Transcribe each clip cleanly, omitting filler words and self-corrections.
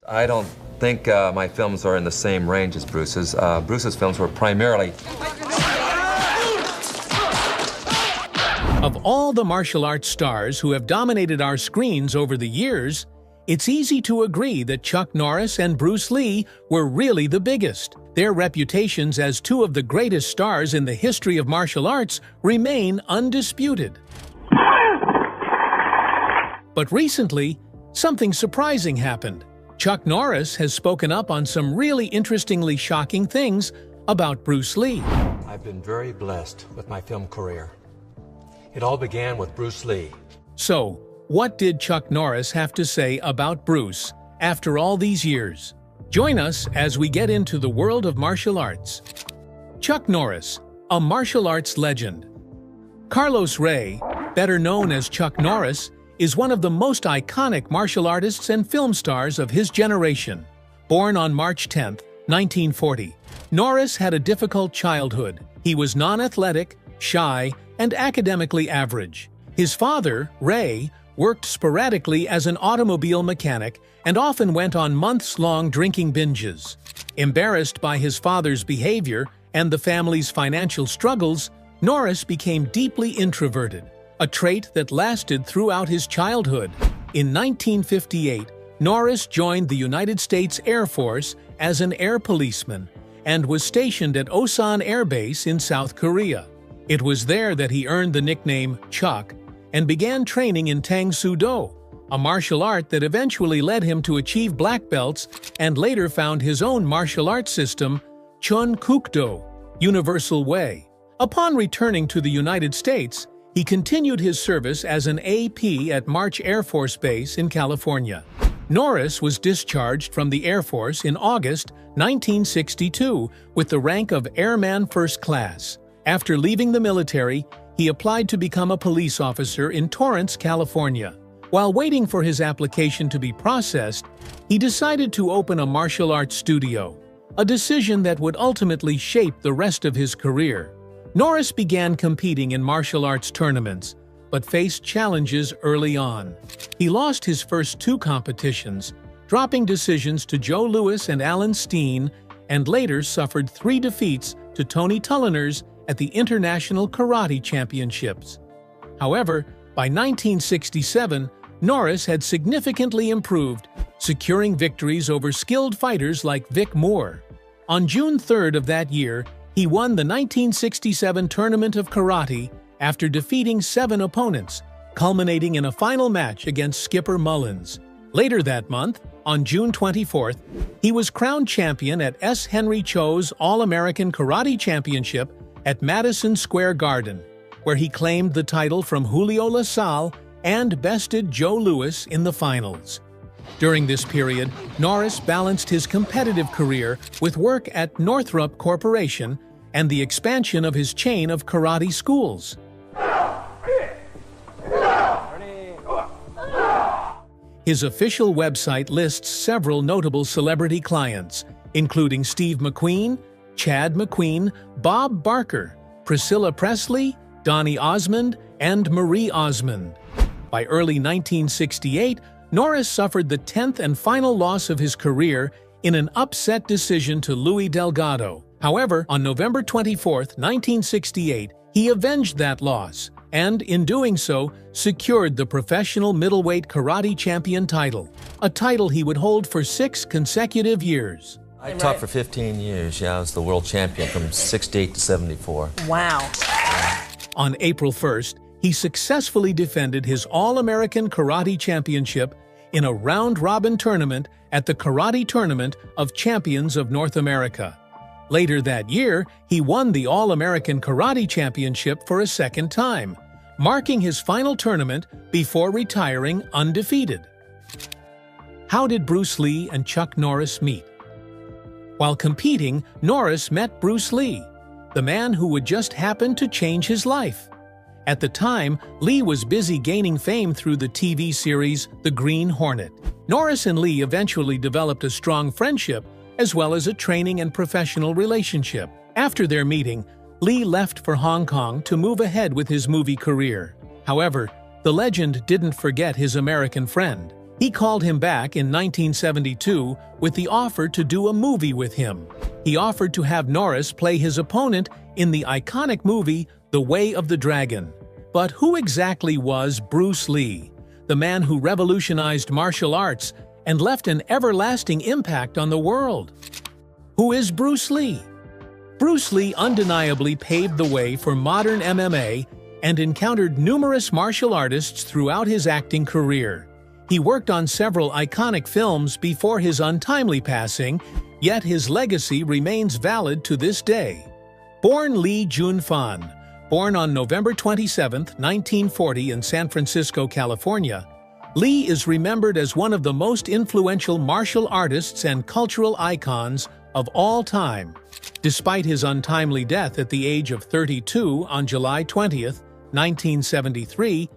I don't think my films are in the same range as Bruce's. Bruce's films were primarily... Of all the martial arts stars who have dominated our screens over the years, it's easy to agree that Chuck Norris and Bruce Lee were really the biggest. Their reputations as two of the greatest stars in the history of martial arts remain undisputed. But recently, something surprising happened. Chuck Norris has spoken up on some really interestingly shocking things about Bruce Lee. I've been very blessed with my film career. It all began with Bruce Lee. So, what did Chuck Norris have to say about Bruce after all these years? Join us as we get into the world of martial arts. Chuck Norris, a martial arts legend. Carlos Rey, better known as Chuck Norris, is one of the most iconic martial artists and film stars of his generation. Born on March 10, 1940, Norris had a difficult childhood. He was non-athletic, shy, and academically average. His father, Ray, worked sporadically as an automobile mechanic and often went on months-long drinking binges. Embarrassed by his father's behavior and the family's financial struggles, Norris became deeply introverted, a trait that lasted throughout his childhood. In 1958, Norris joined the United States Air Force as an air policeman and was stationed at Osan Air Base in South Korea. It was there that he earned the nickname Chuck and began training in Tang Soo Do, a martial art that eventually led him to achieve black belts and later found his own martial arts system, Chun Kuk Do, Universal Way. Upon returning to the United States, he continued his service as an AP at March Air Force Base in California. Norris was discharged from the Air Force in August 1962 with the rank of Airman First Class. After leaving the military, he applied to become a police officer in Torrance, California. While waiting for his application to be processed, he decided to open a martial arts studio, a decision that would ultimately shape the rest of his career. Norris began competing in martial arts tournaments, but faced challenges early on. He lost his first two competitions, dropping decisions to Joe Louis and Alan Steen, and later suffered 3 defeats to Tony Tulliners at the International Karate Championships. However, by 1967, Norris had significantly improved, securing victories over skilled fighters like Vic Moore. On June 3rd of that year, he won the 1967 Tournament of Karate after defeating 7 opponents, culminating in a final match against Skipper Mullins. Later that month, on June 24th, he was crowned champion at S. Henry Cho's All-American Karate Championship at Madison Square Garden, where he claimed the title from Julio LaSalle and bested Joe Louis in the finals. During this period, Norris balanced his competitive career with work at Northrop Corporation and the expansion of his chain of karate schools. His official website lists several notable celebrity clients, including Steve McQueen, Chad McQueen, Bob Barker, Priscilla Presley, Donny Osmond, and Marie Osmond. By early 1968, Norris suffered the 10th and final loss of his career in an upset decision to Louis Delgado. However, on November 24, 1968, he avenged that loss and, in doing so, secured the professional middleweight karate champion title, a title he would hold for 6 consecutive years. I taught for 15 years, I was the world champion from 68 to 74. Wow. On April 1st, he successfully defended his All-American Karate Championship in a round-robin tournament at the Karate Tournament of Champions of North America. Later that year, he won the All-American Karate Championship for a second time, marking his final tournament before retiring undefeated. How did Bruce Lee and Chuck Norris meet? While competing, Norris met Bruce Lee, the man who would just happen to change his life. At the time, Lee was busy gaining fame through the TV series The Green Hornet. Norris and Lee eventually developed a strong friendship as well as a training and professional relationship. After their meeting, Lee left for Hong Kong to move ahead with his movie career. However, the legend didn't forget his American friend. He called him back in 1972 with the offer to do a movie with him. He offered to have Norris play his opponent in the iconic movie The Way of the Dragon. But who exactly was Bruce Lee, the man who revolutionized martial arts and left an everlasting impact on the world? Who is Bruce Lee? Bruce Lee undeniably paved the way for modern MMA and encountered numerous martial artists throughout his acting career. He worked on several iconic films before his untimely passing, yet his legacy remains valid to this day. Born Lee Jun-fan, born on November 27, 1940 in San Francisco, California, Lee is remembered as one of the most influential martial artists and cultural icons of all time. Despite his untimely death at the age of 32 on July 20, 1973,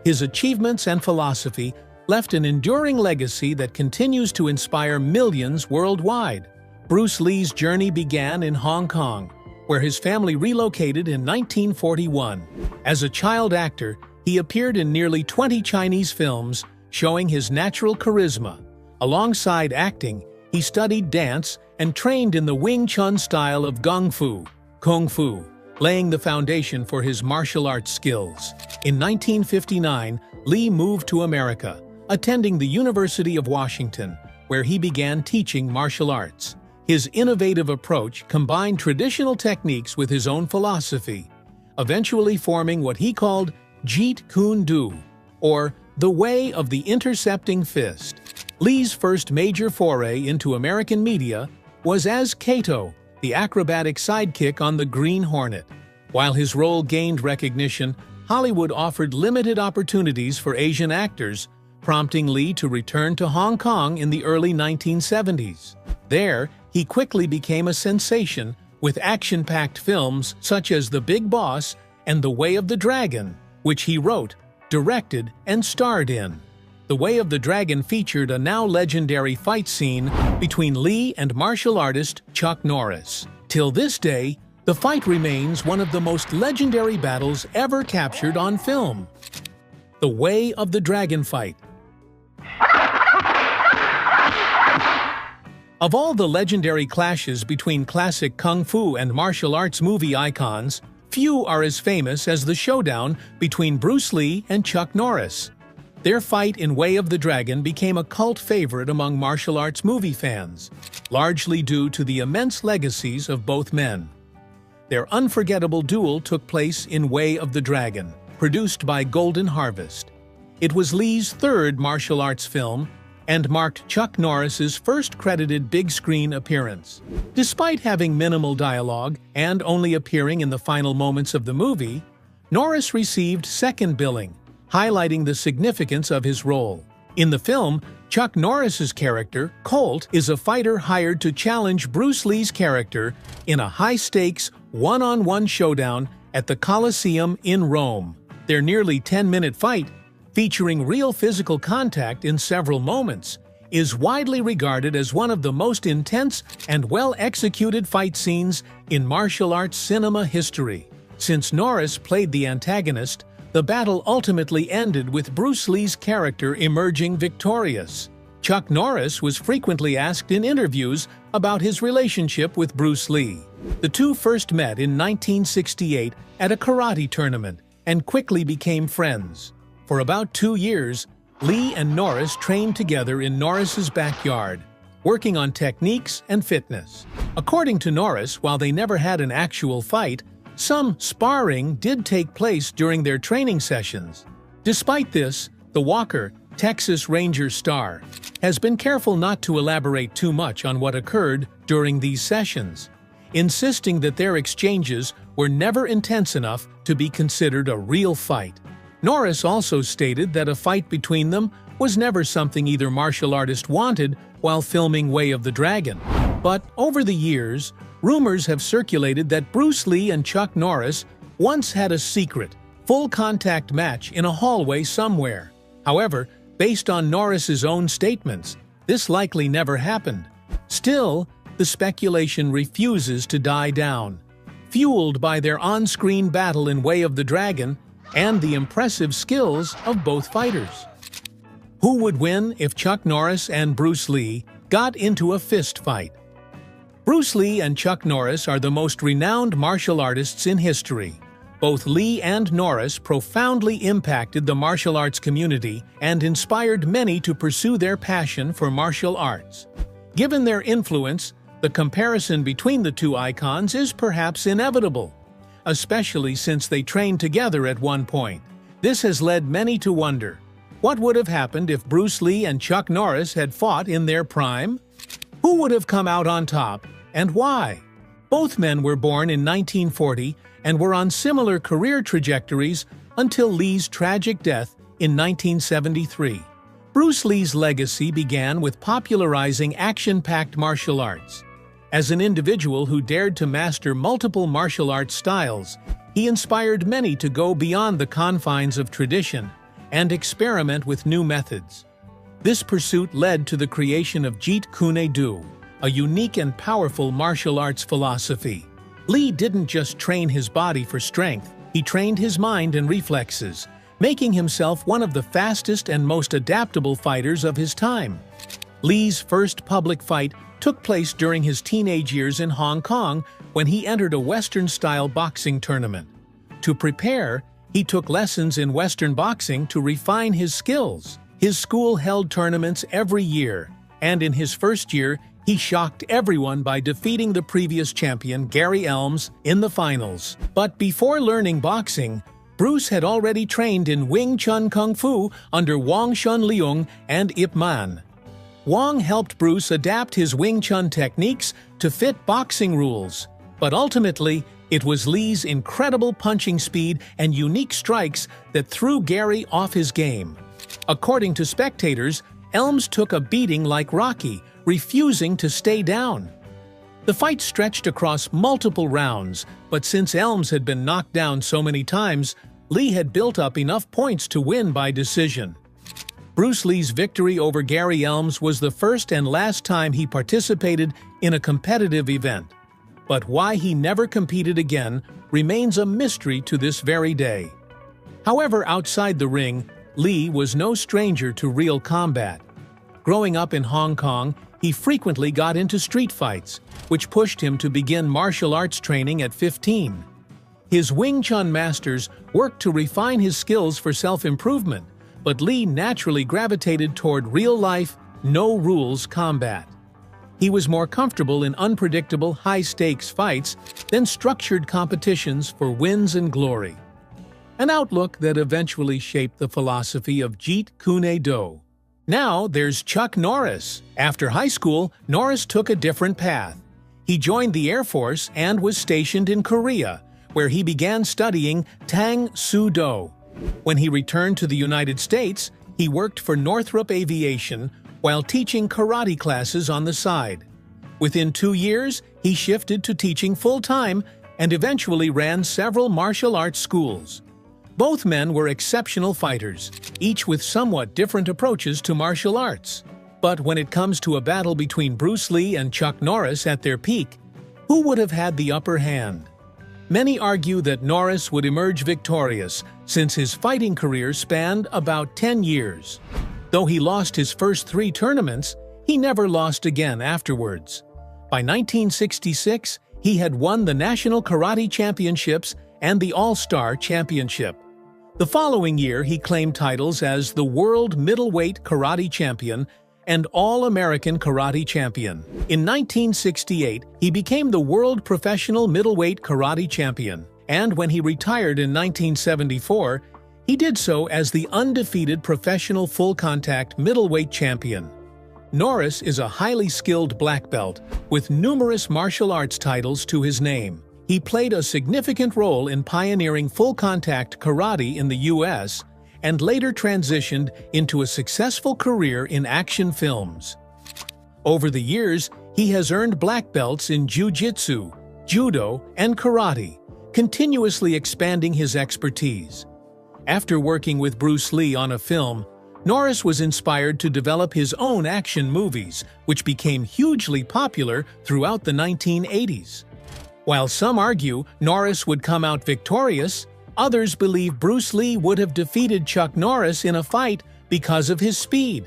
his achievements and philosophy left an enduring legacy that continues to inspire millions worldwide. Bruce Lee's journey began in Hong Kong, where his family relocated in 1941. As a child actor, he appeared in nearly 20 Chinese films, showing his natural charisma. Alongside acting, he studied dance and trained in the Wing Chun style of Kung Fu, laying the foundation for his martial arts skills. In 1959, Lee moved to America, attending the University of Washington, where he began teaching martial arts. His innovative approach combined traditional techniques with his own philosophy, eventually forming what he called Jeet Kune Do, or the way of the intercepting fist. Lee's first major foray into American media was as Kato, the acrobatic sidekick on the Green Hornet. While his role gained recognition, Hollywood offered limited opportunities for Asian actors, prompting Lee to return to Hong Kong in the early 1970s. There, he quickly became a sensation with action-packed films such as The Big Boss and The Way of the Dragon, which he wrote, directed, and starred in. The Way of the Dragon featured a now legendary fight scene between Lee and martial artist Chuck Norris. Till this day, the fight remains one of the most legendary battles ever captured on film. The Way of the Dragon fight. Of all the legendary clashes between classic kung fu and martial arts movie icons, few are as famous as the showdown between Bruce Lee and Chuck Norris. Their fight in Way of the Dragon became a cult favorite among martial arts movie fans, largely due to the immense legacies of both men. Their unforgettable duel took place in Way of the Dragon, produced by Golden Harvest. It was Lee's third martial arts film and marked Chuck Norris's first credited big-screen appearance. Despite having minimal dialogue and only appearing in the final moments of the movie, Norris received second billing, highlighting the significance of his role. In the film, Chuck Norris's character, Colt, is a fighter hired to challenge Bruce Lee's character in a high-stakes, one-on-one showdown at the Colosseum in Rome. Their nearly 10-minute fight, featuring real physical contact in several moments, is widely regarded as one of the most intense and well-executed fight scenes in martial arts cinema history. Since Norris played the antagonist, the battle ultimately ended with Bruce Lee's character emerging victorious. Chuck Norris was frequently asked in interviews about his relationship with Bruce Lee. The two first met in 1968 at a karate tournament and quickly became friends. For about 2 years, Lee and Norris trained together in Norris's backyard, working on techniques and fitness. According to Norris, while they never had an actual fight, some sparring did take place during their training sessions. Despite this, the Walker, Texas Ranger star, has been careful not to elaborate too much on what occurred during these sessions, insisting that their exchanges were never intense enough to be considered a real fight. Norris also stated that a fight between them was never something either martial artist wanted while filming Way of the Dragon. But over the years, rumors have circulated that Bruce Lee and Chuck Norris once had a secret, full-contact match in a hallway somewhere. However, based on Norris's own statements, this likely never happened. Still, the speculation refuses to die down, fueled by their on-screen battle in Way of the Dragon and the impressive skills of both fighters. Who would win if Chuck Norris and Bruce Lee got into a fist fight? Bruce Lee and Chuck Norris are the most renowned martial artists in history. Both Lee and Norris profoundly impacted the martial arts community and inspired many to pursue their passion for martial arts. Given their influence, the comparison between the two icons is perhaps inevitable, especially since they trained together at one point. This has led many to wonder, what would have happened if Bruce Lee and Chuck Norris had fought in their prime? Who would have come out on top, and why? Both men were born in 1940 and were on similar career trajectories until Lee's tragic death in 1973. Bruce Lee's legacy began with popularizing action-packed martial arts. As an individual who dared to master multiple martial arts styles, he inspired many to go beyond the confines of tradition and experiment with new methods. This pursuit led to the creation of Jeet Kune Do, a unique and powerful martial arts philosophy. Lee didn't just train his body for strength, he trained his mind and reflexes, making himself one of the fastest and most adaptable fighters of his time. Lee's first public fight took place during his teenage years in Hong Kong when he entered a Western-style boxing tournament. To prepare, he took lessons in Western boxing to refine his skills. His school held tournaments every year, and in his first year, he shocked everyone by defeating the previous champion Gary Elms in the finals. But before learning boxing, Bruce had already trained in Wing Chun Kung Fu under Wong Shun Leung and Ip Man. Wong helped Bruce adapt his Wing Chun techniques to fit boxing rules, but ultimately, it was Lee's incredible punching speed and unique strikes that threw Gary off his game. According to spectators, Elms took a beating like Rocky, refusing to stay down. The fight stretched across multiple rounds, but since Elms had been knocked down so many times, Lee had built up enough points to win by decision. Bruce Lee's victory over Gary Elms was the first and last time he participated in a competitive event. But why he never competed again remains a mystery to this very day. However, outside the ring, Lee was no stranger to real combat. Growing up in Hong Kong, he frequently got into street fights, which pushed him to begin martial arts training at 15. His Wing Chun masters worked to refine his skills for self-improvement, but Lee naturally gravitated toward real-life, no-rules combat. He was more comfortable in unpredictable, high-stakes fights than structured competitions for wins and glory. An outlook that eventually shaped the philosophy of Jeet Kune Do. Now there's Chuck Norris. After high school, Norris took a different path. He joined the Air Force and was stationed in Korea, where he began studying Tang Soo Do. When he returned to the United States, he worked for Northrop Aviation while teaching karate classes on the side. Within 2 years, he shifted to teaching full-time and eventually ran several martial arts schools. Both men were exceptional fighters, each with somewhat different approaches to martial arts. But when it comes to a battle between Bruce Lee and Chuck Norris at their peak, who would have had the upper hand? Many argue that Norris would emerge victorious since his fighting career spanned about 10 years. Though he lost his first 3 tournaments, he never lost again afterwards. By 1966, he had won the National Karate Championships and the All-Star Championship. The following year, he claimed titles as the World Middleweight Karate Champion and All-American Karate Champion. In 1968, he became the World Professional Middleweight Karate Champion, and when he retired in 1974, he did so as the undefeated professional full-contact middleweight champion. Norris is a highly skilled black belt with numerous martial arts titles to his name. He played a significant role in pioneering full-contact karate in the U.S. and later transitioned into a successful career in action films. Over the years, he has earned black belts in jiu-jitsu, judo, and karate, continuously expanding his expertise. After working with Bruce Lee on a film, Norris was inspired to develop his own action movies, which became hugely popular throughout the 1980s. While some argue Norris would come out victorious, others believe Bruce Lee would have defeated Chuck Norris in a fight because of his speed.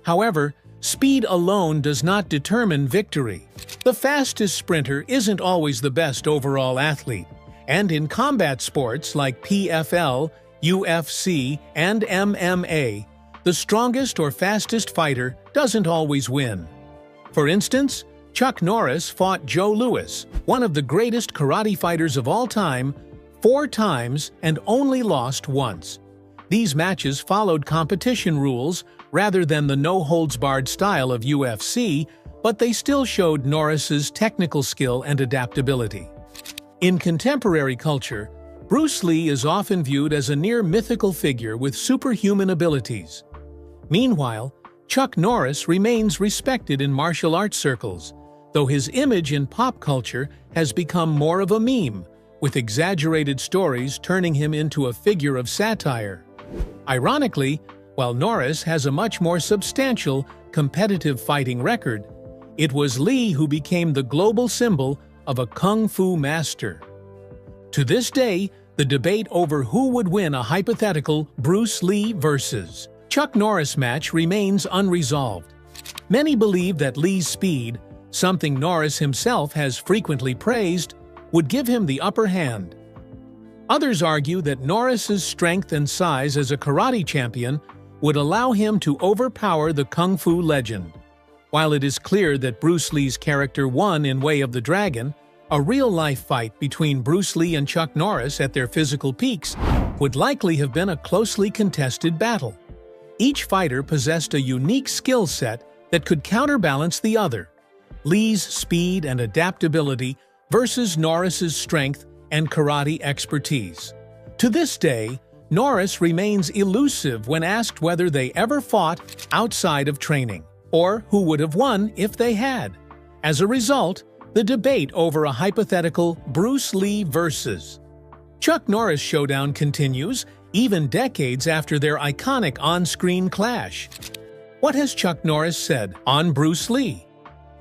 However, speed alone does not determine victory. The fastest sprinter isn't always the best overall athlete, and in combat sports like PFL, UFC, and MMA, the strongest or fastest fighter doesn't always win. For instance, Chuck Norris fought Joe Louis, one of the greatest karate fighters of all time, 4 times and only lost once. These matches followed competition rules rather than the no-holds-barred style of UFC, but they still showed Norris's technical skill and adaptability. In contemporary culture, Bruce Lee is often viewed as a near-mythical figure with superhuman abilities. Meanwhile, Chuck Norris remains respected in martial arts circles, though his image in pop culture has become more of a meme, with exaggerated stories turning him into a figure of satire. Ironically, while Norris has a much more substantial, competitive fighting record, it was Lee who became the global symbol of a kung fu master. To this day, the debate over who would win a hypothetical Bruce Lee versus Chuck Norris match remains unresolved. Many believe that Lee's speed, something Norris himself has frequently praised, would give him the upper hand. Others argue that Norris's strength and size as a karate champion would allow him to overpower the kung fu legend. While it is clear that Bruce Lee's character won in Way of the Dragon, a real-life fight between Bruce Lee and Chuck Norris at their physical peaks would likely have been a closely contested battle. Each fighter possessed a unique skill set that could counterbalance the other. Lee's speed and adaptability versus Norris's strength and karate expertise. To this day, Norris remains elusive when asked whether they ever fought outside of training, or who would have won if they had. As a result, the debate over a hypothetical Bruce Lee versus Chuck Norris showdown continues even decades after their iconic on-screen clash. What has Chuck Norris said on Bruce Lee?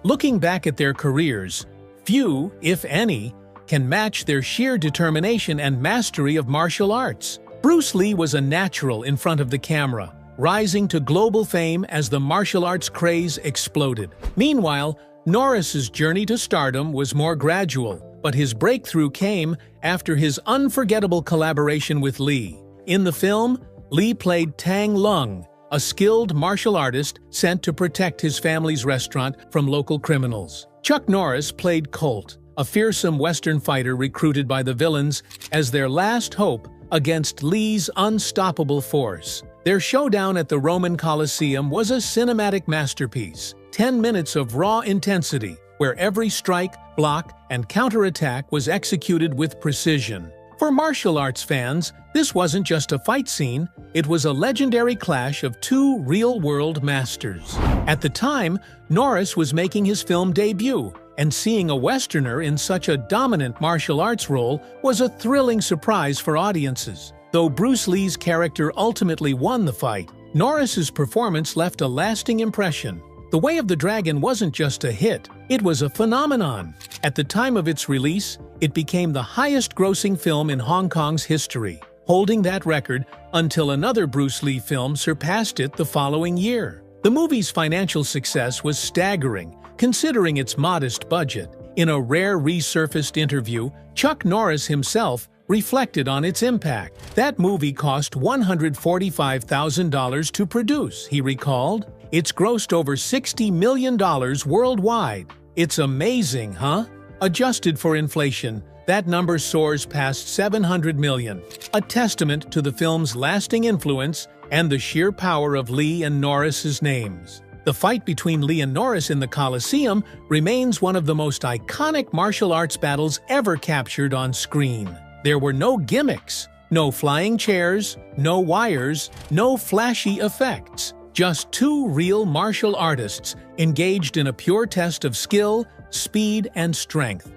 Looking back at their careers, few, if any, can match their sheer determination and mastery of martial arts. Bruce Lee was a natural in front of the camera, rising to global fame as the martial arts craze exploded. Meanwhile, Norris's journey to stardom was more gradual, but his breakthrough came after his unforgettable collaboration with Lee. In the film, Lee played Tang Lung, a skilled martial artist sent to protect his family's restaurant from local criminals. Chuck Norris played Colt, a fearsome Western fighter recruited by the villains as their last hope against Lee's unstoppable force. Their showdown at the Roman Colosseum was a cinematic masterpiece, 10 minutes of raw intensity, where every strike, block, and counterattack was executed with precision. For martial arts fans, this wasn't just a fight scene, it was a legendary clash of 2 real-world masters. At the time, Norris was making his film debut, and seeing a Westerner in such a dominant martial arts role was a thrilling surprise for audiences. Though Bruce Lee's character ultimately won the fight, Norris's performance left a lasting impression. The Way of the Dragon wasn't just a hit, it was a phenomenon. At the time of its release, it became the highest-grossing film in Hong Kong's history, holding that record until another Bruce Lee film surpassed it the following year. The movie's financial success was staggering, considering its modest budget. In a rare resurfaced interview, Chuck Norris himself reflected on its impact. That movie cost $145,000 to produce, he recalled. It's grossed over $60 million worldwide. It's amazing, huh? Adjusted for inflation, that number soars past $700 million, a testament to the film's lasting influence and the sheer power of Lee and Norris's names. The fight between Lee and Norris in the Colosseum remains one of the most iconic martial arts battles ever captured on screen. There were no gimmicks, no flying chairs, no wires, no flashy effects. Just 2 real martial artists engaged in a pure test of skill, speed, and strength.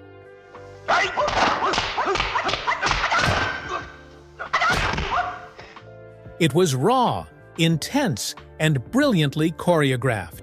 It was raw, intense, and brilliantly choreographed.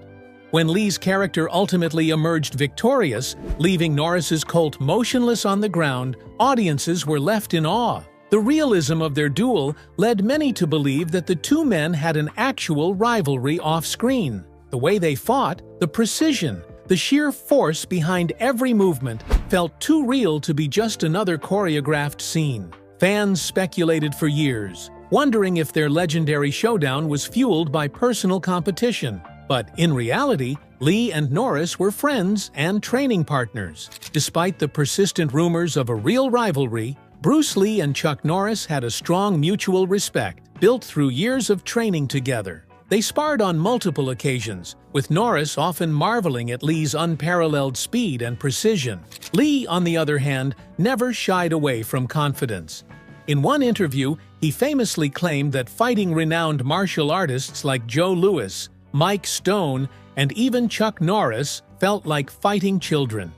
When Lee's character ultimately emerged victorious, leaving Norris's Colt motionless on the ground, audiences were left in awe. The realism of their duel led many to believe that the two men had an actual rivalry off-screen. The way they fought, the precision, the sheer force behind every movement felt too real to be just another choreographed scene. Fans speculated for years, wondering if their legendary showdown was fueled by personal competition. But in reality, Lee and Norris were friends and training partners. Despite the persistent rumors of a real rivalry, Bruce Lee and Chuck Norris had a strong mutual respect, built through years of training together. They sparred on multiple occasions, with Norris often marveling at Lee's unparalleled speed and precision. Lee, on the other hand, never shied away from confidence. In one interview, he famously claimed that fighting renowned martial artists like Joe Louis, Mike Stone, and even Chuck Norris felt like fighting children.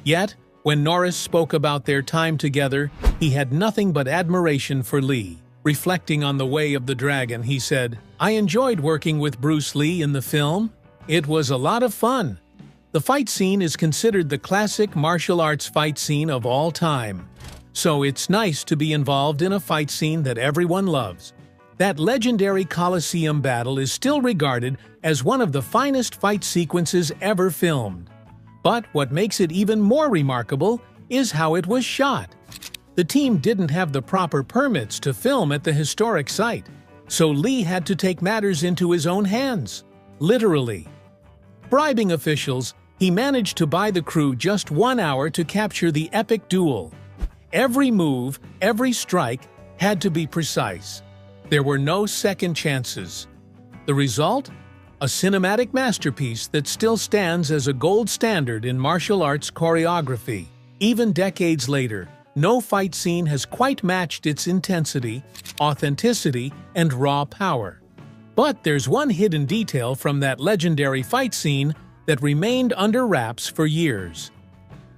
Yet, when Norris spoke about their time together, he had nothing but admiration for Lee. Reflecting on The Way of the Dragon, he said, "I enjoyed working with Bruce Lee in the film. It was a lot of fun." The fight scene is considered the classic martial arts fight scene of all time. So it's nice to be involved in a fight scene that everyone loves. That legendary Coliseum battle is still regarded as one of the finest fight sequences ever filmed. But what makes it even more remarkable is how it was shot. The team didn't have the proper permits to film at the historic site, so Lee had to take matters into his own hands, literally. Bribing officials, he managed to buy the crew just 1 hour to capture the epic duel. Every move, every strike had to be precise. There were no second chances. The result? A cinematic masterpiece that still stands as a gold standard in martial arts choreography. Even decades later, no fight scene has quite matched its intensity, authenticity, and raw power. But there's one hidden detail from that legendary fight scene that remained under wraps for years.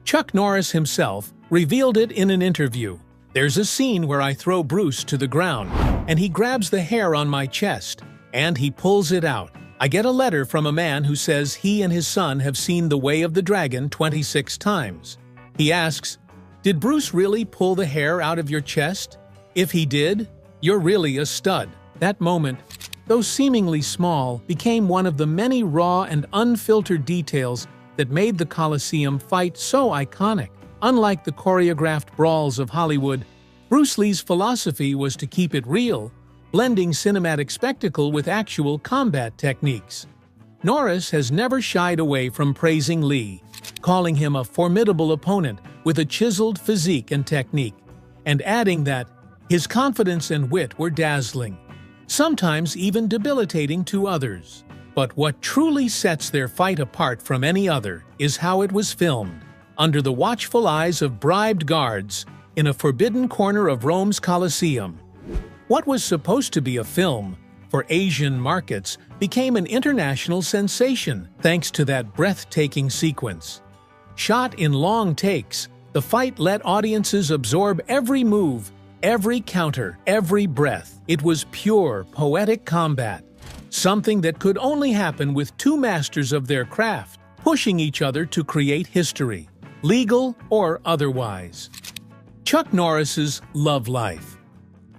Chuck Norris himself revealed it in an interview. "There's a scene where I throw Bruce to the ground, and he grabs the hair on my chest, and he pulls it out. I get a letter from a man who says he and his son have seen The Way of the Dragon 26 times. He asks, 'Did Bruce really pull the hair out of your chest? If he did, you're really a stud.'" That moment, though seemingly small, became one of the many raw and unfiltered details that made the Coliseum fight so iconic. Unlike the choreographed brawls of Hollywood, Bruce Lee's philosophy was to keep it real, blending cinematic spectacle with actual combat techniques. Norris has never shied away from praising Lee, calling him a formidable opponent with a chiseled physique and technique, and adding that his confidence and wit were dazzling, sometimes even debilitating to others. But what truly sets their fight apart from any other is how it was filmed, under the watchful eyes of bribed guards, in a forbidden corner of Rome's Colosseum. What was supposed to be a film for Asian markets became an international sensation thanks to that breathtaking sequence. Shot in long takes, the fight let audiences absorb every move, every counter, every breath. It was pure, poetic combat, something that could only happen with two masters of their craft, pushing each other to create history, legal or otherwise. Chuck Norris's love life.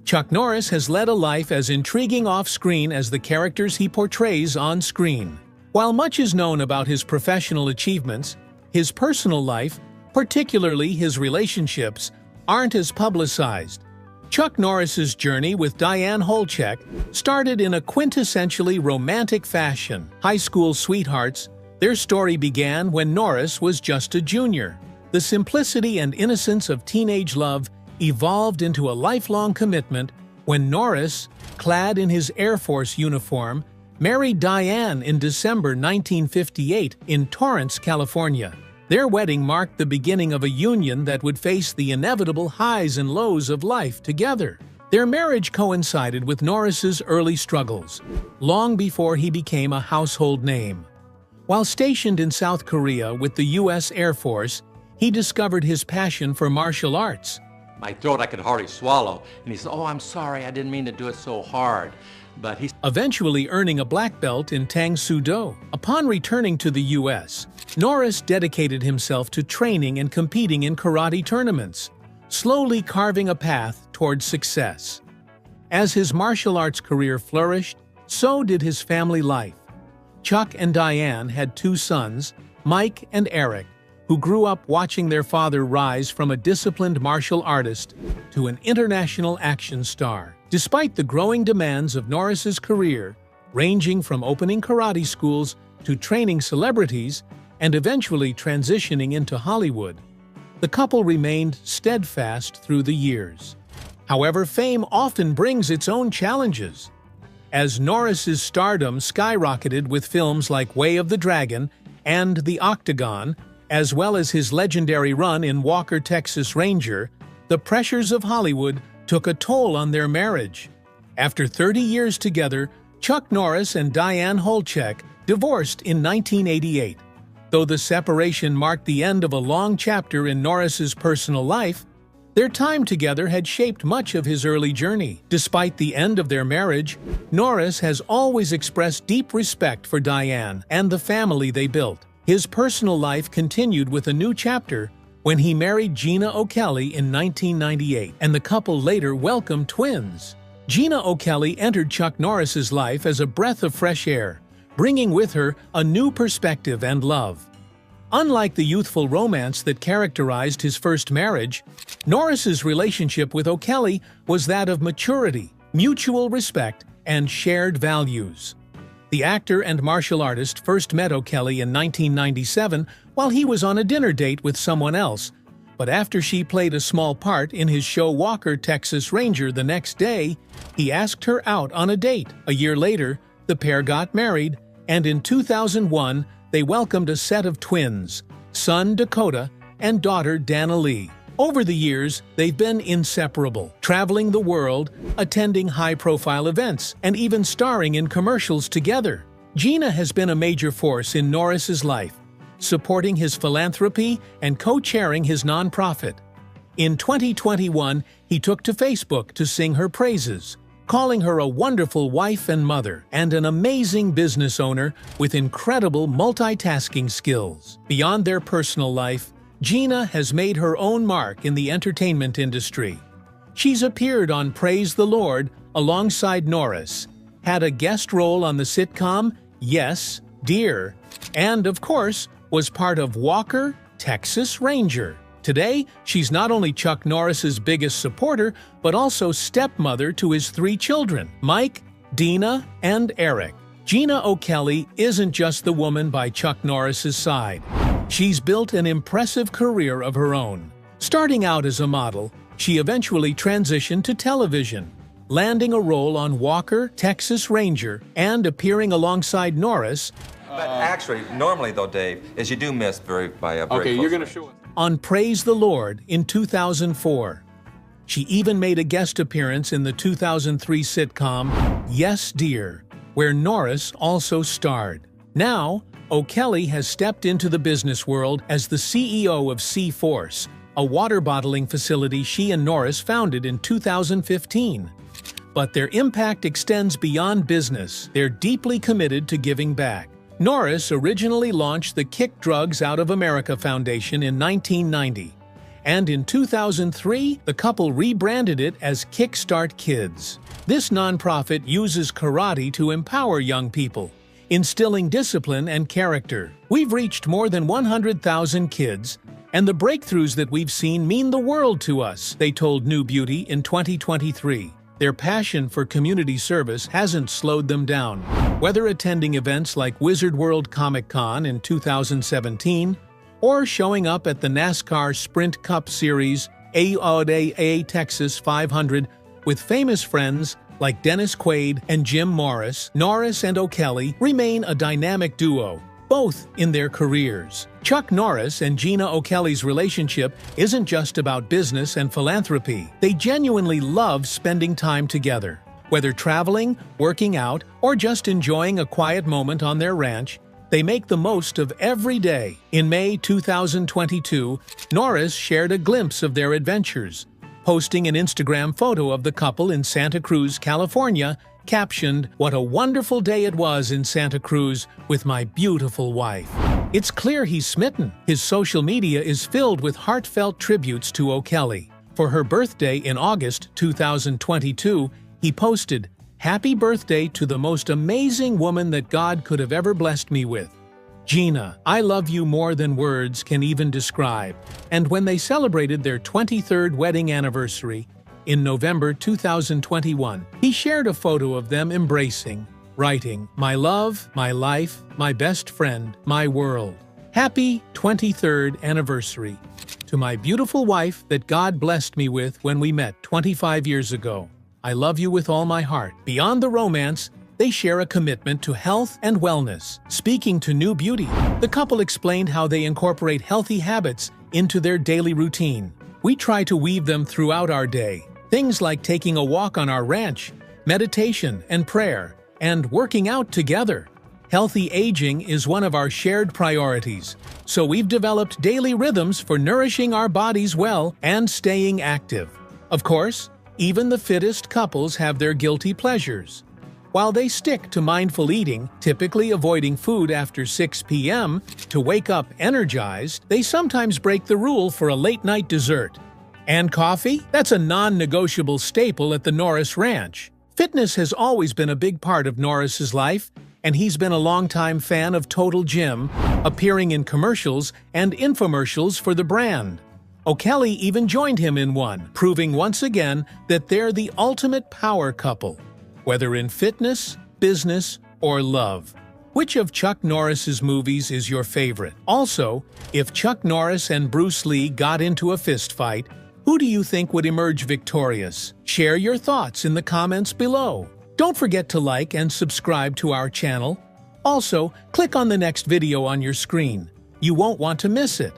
Chuck Norris has led a life as intriguing off-screen as the characters he portrays on-screen. While much is known about his professional achievements, his personal life, particularly his relationships, aren't as publicized. Chuck Norris's journey with Diane Holcheck started in a quintessentially romantic fashion. High school sweethearts, their story began when Norris was just a junior. The simplicity and innocence of teenage love evolved into a lifelong commitment when Norris, clad in his Air Force uniform, married Diane in December 1958 in Torrance, California. Their wedding marked the beginning of a union that would face the inevitable highs and lows of life together. Their marriage coincided with Norris's early struggles, long before he became a household name. While stationed in South Korea with the U.S. Air Force, he discovered his passion for martial arts. My throat, I could hardly swallow. And he said, "Oh, I'm sorry, I didn't mean to do it so hard." But he Eventually earning a black belt in Tang Soo Do. Upon returning to the U.S., Norris dedicated himself to training and competing in karate tournaments, slowly carving a path towards success. As his martial arts career flourished, so did his family life. Chuck and Diane had 2 sons, Mike and Eric, who grew up watching their father rise from a disciplined martial artist to an international action star. Despite the growing demands of Norris's career, ranging from opening karate schools to training celebrities and eventually transitioning into Hollywood, the couple remained steadfast through the years. However, fame often brings its own challenges. As Norris's stardom skyrocketed with films like Way of the Dragon and The Octagon, as well as his legendary run in Walker, Texas Ranger, the pressures of Hollywood took a toll on their marriage. After 30 years together, Chuck Norris and Diane Holchek divorced in 1988. Though the separation marked the end of a long chapter in Norris's personal life, their time together had shaped much of his early journey. Despite the end of their marriage, Norris has always expressed deep respect for Diane and the family they built. His personal life continued with a new chapter when he married Gina O'Kelly in 1998, and the couple later welcomed twins. Gina O'Kelly entered Chuck Norris's life as a breath of fresh air, bringing with her a new perspective and love. Unlike the youthful romance that characterized his first marriage, Norris's relationship with O'Kelly was that of maturity, mutual respect, and shared values. The actor and martial artist first met O'Kelly in 1997 while he was on a dinner date with someone else, but after she played a small part in his show Walker, Texas Ranger the next day, he asked her out on a date. A year later, the pair got married, and in 2001, they welcomed a set of twins, son Dakota and daughter Dana Lee. Over the years, they've been inseparable, traveling the world, attending high-profile events, and even starring in commercials together. Gina has been a major force in Norris's life, supporting his philanthropy and co-chairing his nonprofit. In 2021, he took to Facebook to sing her praises, calling her a wonderful wife and mother, and an amazing business owner with incredible multitasking skills. Beyond their personal life, Gina has made her own mark in the entertainment industry. She's appeared on Praise the Lord alongside Norris, had a guest role on the sitcom Yes, Dear, and, of course, was part of Walker, Texas Ranger. Today, she's not only Chuck Norris's biggest supporter, but also stepmother to his 3 children, Mike, Dina, and Eric. Gina O'Kelly isn't just the woman by Chuck Norris's side. She's built an impressive career of her own. Starting out as a model, she eventually transitioned to television, landing a role on Walker, Texas Ranger, and appearing alongside Norris. But actually, normally though, Dave, is you do miss very Okay, you're going to show us. On Praise the Lord in 2004. She even made a guest appearance in the 2003 sitcom Yes, Dear, where Norris also starred. Now, O'Kelly has stepped into the business world as the CEO of C-Force, a water bottling facility she and Norris founded in 2015. But their impact extends beyond business. They're deeply committed to giving back. Norris originally launched the Kick Drugs Out of America Foundation in 1990, and in 2003, the couple rebranded it as Kickstart Kids. This nonprofit uses karate to empower young people, instilling discipline and character. We've reached more than 100,000 kids, and the breakthroughs that we've seen mean the world to us, they told New Beauty in 2023. Their passion for community service hasn't slowed them down. Whether attending events like Wizard World Comic Con in 2017 or showing up at the NASCAR Sprint Cup Series AODA Texas 500 with famous friends like Dennis Quaid and Jim Morris, Norris and O'Kelly remain a dynamic duo, both in their careers. Chuck Norris and Gina O'Kelly's relationship isn't just about business and philanthropy. They genuinely love spending time together. Whether traveling, working out, or just enjoying a quiet moment on their ranch, they make the most of every day. In May 2022, Norris shared a glimpse of their adventures, posting an Instagram photo of the couple in Santa Cruz, California, captioned, "What a wonderful day it was in Santa Cruz with my beautiful wife." It's clear he's smitten. His social media is filled with heartfelt tributes to O'Kelly, For her birthday in August 2022, he posted, "Happy birthday to the most amazing woman that God could have ever blessed me with. Gina, I love you more than words can even describe." And when they celebrated their 23rd wedding anniversary in November 2021, he shared a photo of them embracing, writing, "My love, my life, my best friend, my world. Happy 23rd anniversary to my beautiful wife that God blessed me with when we met 25 years ago. I love you with all my heart." Beyond the romance, they share a commitment to health and wellness. Speaking to New Beauty, the couple explained how they incorporate healthy habits into their daily routine. "We try to weave them throughout our day. Things like taking a walk on our ranch, meditation and prayer, and working out together. Healthy aging is one of our shared priorities, so we've developed daily rhythms for nourishing our bodies well and staying active." Of course, even the fittest couples have their guilty pleasures. While they stick to mindful eating, typically avoiding food after 6 p.m. to wake up energized, they sometimes break the rule for a late-night dessert. And coffee? That's a non-negotiable staple at the Norris Ranch. Fitness has always been a big part of Norris's life, and he's been a longtime fan of Total Gym, appearing in commercials and infomercials for the brand. O'Kelly even joined him in one, proving once again that they're the ultimate power couple, whether in fitness, business, or love. Which of Chuck Norris's movies is your favorite? Also, if Chuck Norris and Bruce Lee got into a fistfight, who do you think would emerge victorious? Share your thoughts in the comments below. Don't forget to like and subscribe to our channel. Also, click on the next video on your screen. You won't want to miss it.